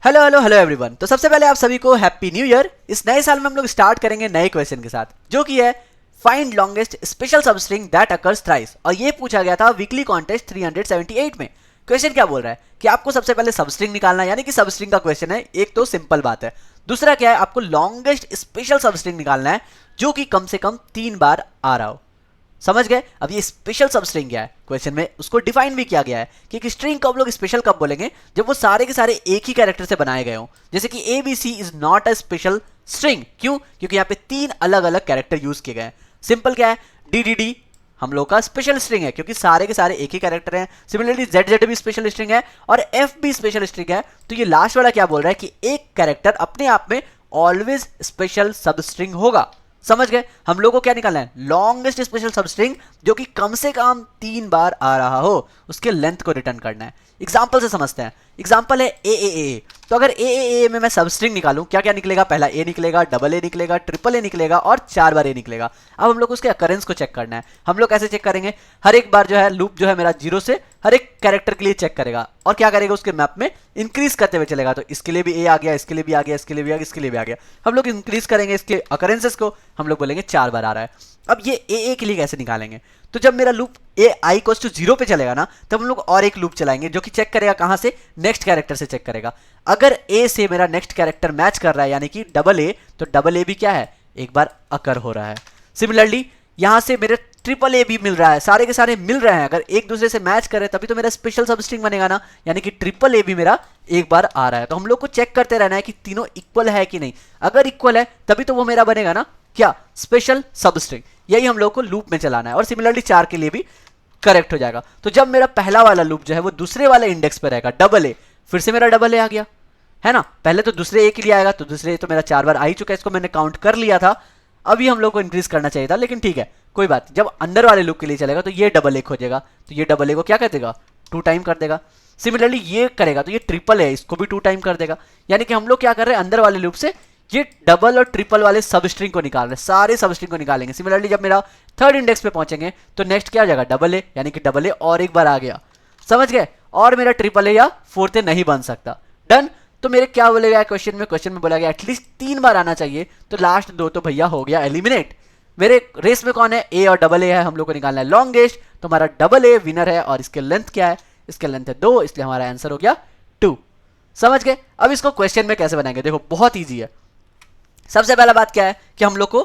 Hello hello hello everyone. तो सबसे पहले आप सभी को हैप्पी न्यू ईयर। इस नए साल में हम लोग स्टार्ट करेंगे नए क्वेश्चन के साथ, जो कि है find longest special substring that occurs thrice. और ये पूछा गया था वीकली कॉन्टेस्ट 378 में। क्वेश्चन क्या बोल रहा है कि आपको सबसे पहले सबस्ट्रिंग निकालना है, यानी कि सबस्ट्रिंग का क्वेश्चन है। एक तो सिंपल बात है, दूसरा क्या है, आपको लॉन्गेस्ट स्पेशल सबस्ट्रिंग निकालना है जो कि कम से कम 3 बार आ रहा हो। समझ गए? अब ये स्पेशल सबस्ट्रिंग क्या है, क्वेश्चन में उसको डिफाइन भी किया गया है कि एक स्ट्रिंग को हम लोग स्पेशल कब बोलेंगे, जब वो सारे के सारे एक ही कैरेक्टर से बनाए गए हों। जैसे कि A B C is not a special string. क्यों? क्योंकि यहाँ पे 3 अलग अलग कैरेक्टर यूज किए गए हैं। सिंपल क्या है, डी डी डी हम लोग का स्पेशल स्ट्रिंग है क्योंकि सारे के सारे एक ही कैरेक्टर हैं। सिमिलरली जेड जेड भी स्पेशल स्ट्रिंग है और एफ भी स्पेशल स्ट्रिंग है। तो ये लास्ट वाला क्या बोल रहा है कि एक कैरेक्टर अपने आप में ऑलवेज स्पेशल सब स्ट्रिंग होगा। समझ गए? हम लोग को क्या निकालना है, लॉन्गेस्ट स्पेशल सबस्ट्रिंग जो कि कम से कम 3 बार आ रहा हो, उसके लेंथ को रिटर्न करना है। एग्जांपल से समझते हैं। एग्जांपल है ए। तो अगर ए में मैं सबस्ट्रिंग निकालूं, क्या क्या निकलेगा, पहला ए निकलेगा, डबल ए निकलेगा, ट्रिपल ए निकलेगा और 4 बार ए निकलेगा। अब हम लोग को उसके अकरेंस को चेक करना है। हम लोग कैसे चेक करेंगे, हर एक बार जो है लूप जो है मेरा 0 से हर एक कैरेक्टर के लिए चेक करेगा और क्या करेगा, उसके मैप में इंक्रीज करते हुए चलेगा। तो इसके लिए भी ए आ गया, इसके लिए भी आ गया, इसके लिए भी आ गया, इसके लिए भी आ गया। हम लोग इंक्रीज करेंगे इसके अकरेंसेस को, हम लोग बोलेंगे 4 बार आ रहा है। अब ये ए के लिए कैसे निकालेंगे, तो जब मेरा loop a i equals to 0 पे चलेगा ना, तब हम लोग और एक लूप चलाएंगे जो कि चेक करेगा कहां से, नेक्स्ट कैरेक्टर से चेक करेगा। अगर ए से मेरा नेक्स्ट कैरेक्टर मैच कर रहा है यानी कि डबल ए, तो डबल ए भी क्या है, एक बार अकर हो रहा है। सिमिलरली यहां से मेरे ट्रिपल ए भी मिल रहा है, सारे के सारे मिल रहे हैं। अगर एक दूसरे से मैच करे तभी तो मेरा स्पेशल सबस्ट्रिंग बनेगा ना, यानी कि ट्रिपल ए भी मेरा एक बार आ रहा है। तो हम लोग को चेक करते रहना है कि तीनों इक्वल है कि नहीं। अगर इक्वल है तभी तो वो मेरा बनेगा ना क्या, स्पेशल सबस्ट्रिंग। यही हम लोग को लूप में चलाना है और सिमिलरली 4 के लिए भी करेक्ट हो जाएगा। तो जब मेरा पहला वाला लूप जो है वो दूसरे वाले इंडेक्स पर रहेगा डबल ए, फिर से मेरा डबल ए आ गया है ना। पहले तो दूसरे ए के लिए आएगा, तो दूसरे तो मेरा 4 बार आ ही चुका है, इसको मैंने काउंट कर लिया था। अभी हम लोग को इंक्रीज करना चाहिए था, लेकिन ठीक है कोई बात। जब अंदर वाले लूप के लिए चलेगा तो ये डबल ए खोजेगा, तो ये डबल ए को क्या कर देगा, 2 टाइम कर देगा। सिमिलरली ये करेगा तो ये ट्रिपल है, इसको भी 2 टाइम कर देगा। यानी कि हम लोग क्या कर रहे हैं, अंदर वाले लूप से ये डबल और ट्रिपल वाले सब स्ट्रिंग को निकाल रहे हैं, सारे सब स्ट्रिंग को निकालेंगे। सिमिलरली जब मेरा थर्ड इंडेक्स पे पहुंचेंगे तो नेक्स्ट क्या हो जाएगा, डबल ए, यानी कि डबल ए और एक बार आ गया। समझ गए? और मेरा ट्रिपल ए या फोर्थ ए नहीं बन सकता। डन। तो मेरे क्या बोला गया क्वेश्चन में बोला गया एटलीस्ट 3 बार आना चाहिए, तो लास्ट 2 तो भैया हो गया एलिमिनेट। मेरे रेस में कौन है, ए और डबल ए है, हम लोग को निकालना है लॉन्गेस्ट। तो हमारा डबल ए विनर है और इसके लेंथ क्या है, इसके लेंथ है 2, इसलिए हमारा आंसर हो गया 2। समझ गए? अब इसको क्वेश्चन में कैसे बनाएंगे, देखो बहुत ईजी है। सबसे पहला बात क्या है कि हम लोग को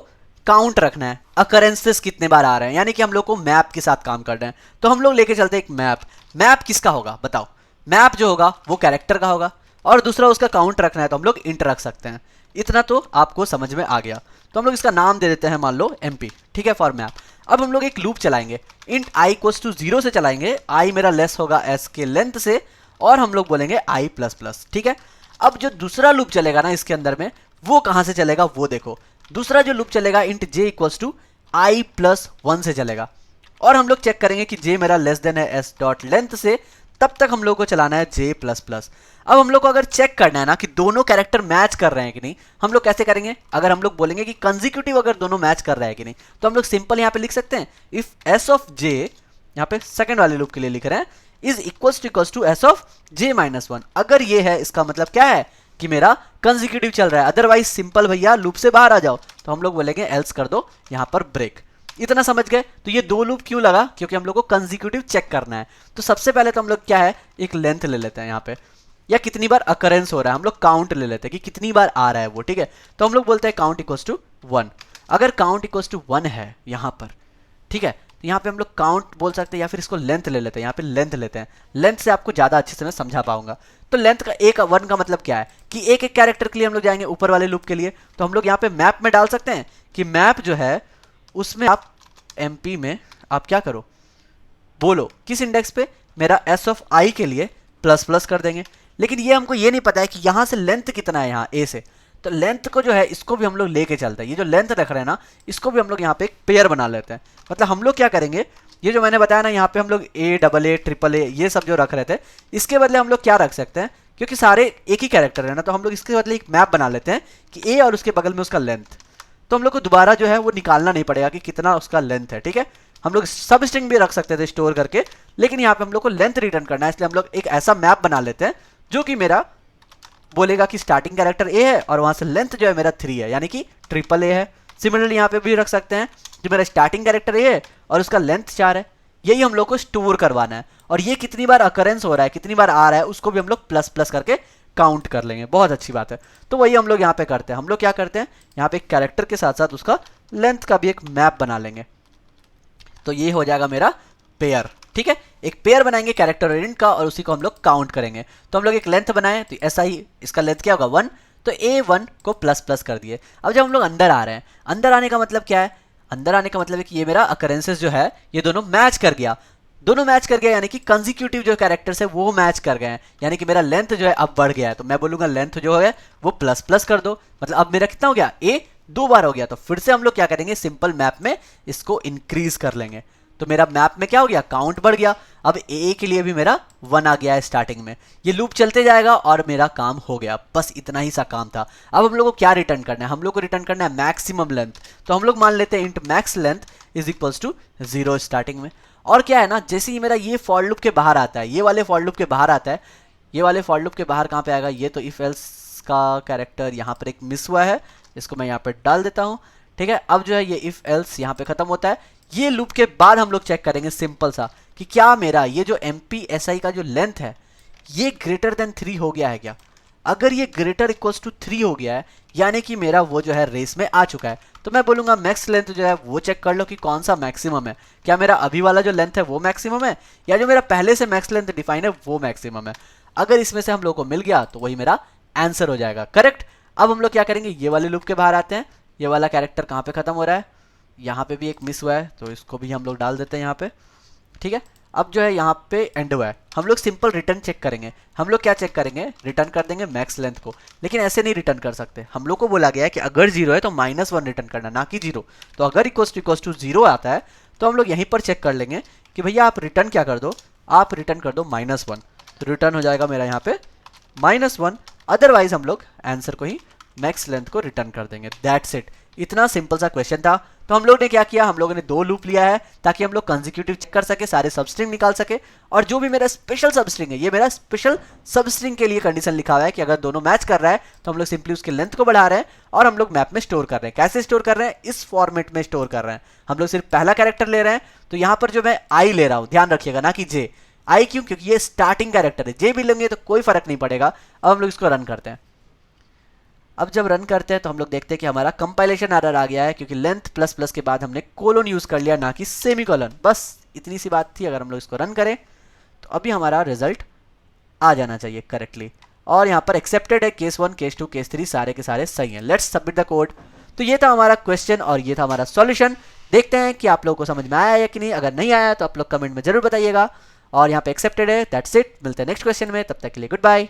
काउंट रखना है, अकरेंसेस कितने बार आ रहे हैं, यानी कि हम लोग को मैप के साथ काम कर रहे हैं। तो हम लोग लेके चलते हैं एक मैप। मैप किसका होगा बताओ, मैप जो होगा वो कैरेक्टर का होगा और दूसरा उसका काउंट रखना है तो हम लोग इंट रख सकते हैं। इतना तो आपको समझ में आ गया। तो हम लोग इसका नाम दे देते हैं मान लो MP, ठीक है, फॉर मैप। अब हम लोग एक लूप चलाएंगे, इंट i इक्वल्स टू 0 से चलाएंगे। i मेरा लेस होगा s के लेंथ से और हम लोग बोलेंगे i प्लस प्लस, ठीक है। अब जो दूसरा लूप चलेगा ना इसके अंदर में, वो कहां से चलेगा वो देखो। दूसरा जो लूप चलेगा int j equals to i plus 1 से चलेगा और हम लोग चेक करेंगे कि j मेरा लेस देन है s डॉट लेंथ से, तब तक हम लोग को चलाना है j प्लस प्लस। अब हम लोग को अगर चेक करना है ना कि दोनों कैरेक्टर मैच कर रहे हैं कि नहीं, हम लोग कैसे करेंगे, अगर हम लोग बोलेंगे कि कंसेक्यूटिव अगर दोनों मैच कर रहे हैं कि नहीं, तो हम लोग सिंपल यहाँ पे लिख सकते हैं इफ s ऑफ j, यहाँ पे सेकंड वाले लूप के लिए लिख रहे हैं, is equals to s of j minus 1। अगर ये है इसका मतलब क्या है कि मेरा कंसेक्यूटिव चल रहा है, अदरवाइज सिंपल भैया लूप से बाहर आ जाओ। तो हम लोग बोलेंगे एल्स कर दो यहाँ पर ब्रेक। इतना समझ गए? तो ये 2 लूप क्यों लगा, क्योंकि हम लोग को कंसेक्यूटिव चेक करना है। तो सबसे पहले तो हम लोग क्या है, एक लेंथ ले लेते हैं यहाँ पे, या कितनी बार अकरेंस हो रहा है, हम लोग काउंट ले लेते हैं कि कितनी बार आ रहा है वो, ठीक है। तो हम लोग बोलते हैं काउंट इक्वल्स टू 1। अगर काउंट इक्वल्स टू 1 है यहाँ पर, ठीक है, तो यहाँ पे हम लोग काउंट बोल सकते हैं या फिर इसको लेंथ ले लेते हैं। यहाँ पे लेंथ लेते हैं, लेंथ से आपको ज्यादा अच्छे से मैं समझा पाऊंगा। तो लेंथ का 1 का मतलब क्या है कि एक एक कैरेक्टर के लिए हम लोग जाएंगे ऊपर वाले लूप के लिए। तो हम लोग यहाँ पे मैप में डाल सकते हैं कि मैप जो है उसमें आप MP में आप क्या करो, बोलो किस इंडेक्स पे, मेरा s ऑफ i के लिए प्लस प्लस कर देंगे। लेकिन ये हमको ये नहीं पता है कि यहाँ से लेंथ कितना है, यहाँ a से। तो लेंथ को जो है इसको भी हम लोग लेके चलते हैं। ये जो लेंथ रख रहे हैं ना, इसको भी हम लोग यहाँ पे एक पेयर बना लेते हैं। मतलब हम लोग क्या करेंगे, ये जो मैंने बताया ना, यहाँ पे हम लोग a double A triple A ये सब जो रख रहे थे, इसके बदले हम लोग क्या रख सकते हैं, क्योंकि सारे एक ही कैरेक्टर है ना, तो हम लोग इसके बदले एक मैप बना लेते हैं कि a और उसके बगल में उसका लेंथ। तो हम लोग को दोबारा जो है वो निकालना नहीं पड़ेगा कि कितना उसका लेंथ है, ठीक है। हम लोग सब स्ट्रिंग भी रख सकते थे स्टोर करके, लेकिन यहाँ पे हम लोग को लेंथ रिटर्न करना है, इसलिए हम लोग एक ऐसा मैप बना लेते हैं जो कि मेरा बोलेगा कि स्टार्टिंग कैरेक्टर ए है और वहां से लेंथ जो है मेरा 3 है, यानी कि ट्रिपल ए है। सिमिलरली यहाँ पे भी रख सकते हैं जो मेरा स्टार्टिंग कैरेक्टर ए है और उसका लेंथ 4 है। यही हम लोग को स्टोर करवाना है, और ये कितनी बार अकरेंस हो रहा है, कितनी बार आ रहा है, उसको भी हम लोग प्लस प्लस करके काउंट कर लेंगे। बहुत अच्छी बात है। तो वही हम लोग यहाँ पे करते हैं। हम लोग क्या करते हैं, यहाँ पे एक कैरेक्टर के साथ साथ उसका लेंथ का भी एक मैप बना लेंगे। तो ये हो जाएगा मेरा पेयर। ठीक है, एक पेयर बनाएंगे कैरेक्टर और इंट का, और उसी को हम लोग काउंट करेंगे। तो हम लोग एक लेंथ बनाए, तो ऐसा ही इसका लेंथ क्या होगा 1, तो A1 को प्लस प्लस कर दिए। अब जब हम लोग अंदर आ रहे हैं, अंदर आने का मतलब क्या है, अंदर आने का मतलब है कि ये मेरा अकरेंसेस जो है ये दोनों मैच कर गया, दोनों मैच कर गया, यानी कि कंजिक्यूटिव जो कैरेक्टर्स है वो मैच कर गए हैं, यानी कि मेरा लेंथ जो है अब बढ़ गया है। तो मैं बोलूंगा लेंथ जो है वो प्लस प्लस कर दो, मतलब अब मेरा कितना हो गया, ए 2 बार हो गया। तो फिर से हम लोग क्या करेंगे, सिंपल मैप में इसको इंक्रीज कर लेंगे। तो मेरा मैप में क्या हो गया, काउंट बढ़ गया। अब ए के लिए भी मेरा 1 आ गया है स्टार्टिंग में। ये लूप चलते जाएगा और मेरा काम हो गया। बस इतना ही सा काम था। अब हम लोग को क्या रिटर्न करना है, हम लोग को रिटर्न करना है मैक्सिमम लेंथ। तो हम लोग मान लेते हैं int max length is equals to 0 starting में। और क्या है ना, जैसे ही मेरा ये फॉर लूप के बाहर आता है, ये वाले फॉर लूप के बाहर आता है, ये वाले फॉर लूप के बाहर कहाँ पे आएगा, ये तो इफ एल्स का कैरेक्टर यहाँ पर एक मिस हुआ है, इसको मैं यहाँ पर डाल देता हूँ। ठीक है, अब जो है ये इफ एल्स यहाँ पे खत्म होता है। ये लूप के बाद हम लोग चेक करेंगे सिंपल सा कि क्या मेरा ये जो MPSI का जो लेंथ है ये ग्रेटर देन 3 हो गया है क्या। अगर ये ग्रेटर इक्वल्स टू 3 हो गया है, यानी कि मेरा वो जो है रेस में आ चुका है। तो मैं बोलूंगा मैक्स लेंथ जो है वो चेक कर लो कि कौन सा मैक्सिमम है। क्या मेरा अभी वाला जो लेंथ है वो मैक्सिमम है, या जो मेरा पहले से मैक्स लेंथ डिफाइन है वो मैक्सिमम है। अगर इसमें से हम लोग को मिल गया तो वही मेरा आंसर हो जाएगा, करेक्ट। अब हम लोग क्या करेंगे, ये वाले लूप के बाहर आते हैं। ये वाला कैरेक्टर कहाँ पे खत्म हो रहा है, यहाँ पे भी एक मिस हुआ है, तो इसको भी हम लोग डाल देते हैं यहाँ पे। ठीक है, अब जो है यहाँ पे एंड हुआ है। हम लोग सिंपल रिटर्न चेक करेंगे। हम लोग क्या चेक करेंगे, रिटर्न कर देंगे मैक्स लेंथ को। लेकिन ऐसे नहीं रिटर्न कर सकते, हम लोग को बोला गया है कि अगर 0 है तो -1 रिटर्न करना, ना कि 0। तो अगर इक्वल्स टू 0 आता है तो हम लोग यहीं पर चेक कर लेंगे कि भैया आप रिटर्न क्या कर दो, आप रिटर्न कर दो -1। तो रिटर्न हो जाएगा मेरा यहाँ पे -1। अदरवाइज हम लोग आंसर को ही मैक्स लेंथ को रिटर्न कर देंगे। That's it. इतना सिंपल सा क्वेश्चन था। तो हम लोग ने क्या किया, हम लोगों ने 2 लूप लिया है ताकि हम लोग कंसेक्यूटिव चेक कर सके, सारे सबस्ट्रिंग निकाल सके। और जो भी मेरा स्पेशल सबस्ट्रिंग है, ये मेरा स्पेशल सबस्ट्रिंग के लिए कंडीशन लिखा हुआ है कि अगर दोनों मैच कर रहा है तो हम लोग सिंपली उसके लेंथ को बढ़ा रहे हैं और हम लोग मैप में स्टोर कर रहे हैं। कैसे स्टोर कर रहे हैं, इस फॉर्मेट में स्टोर कर रहे हैं। हम लोग सिर्फ पहला कैरेक्टर ले रहे हैं। तो यहाँ पर जो मैं आई ले रहा हूँ, ध्यान रखिएगा, ना कि जे। आई क्यों, क्योंकि ये स्टार्टिंग कैरेक्टर है। जे भी लेंगे तो कोई फर्क नहीं पड़ेगा। अब हम लोग इसको रन करते हैं। अब जब रन करते हैं तो हम लोग देखते हैं कि हमारा कंपाइलेशन एरर आ गया है, क्योंकि लेंथ प्लस प्लस के बाद हमने कोलोन यूज कर लिया, ना कि सेमीकोलन। बस इतनी सी बात थी। अगर हम लोग इसको रन करें तो अभी हमारा रिजल्ट आ जाना चाहिए करेक्टली। और यहाँ पर एक्सेप्टेड है, केस 1 केस 2 केस 3 सारे के सारे सही हैं। Let's submit the code. तो ये था हमारा क्वेश्चन और ये था हमारा सॉल्यूशन। देखते हैं कि आप लोगों को समझ में आया या कि नहीं। अगर नहीं आया तो आप लोग कमेंट में जरूर बताइएगा। और यहाँ पे एक्सेप्टेड है। That's it. मिलते हैं नेक्स्ट क्वेश्चन में, तब तक के लिए गुड बाय।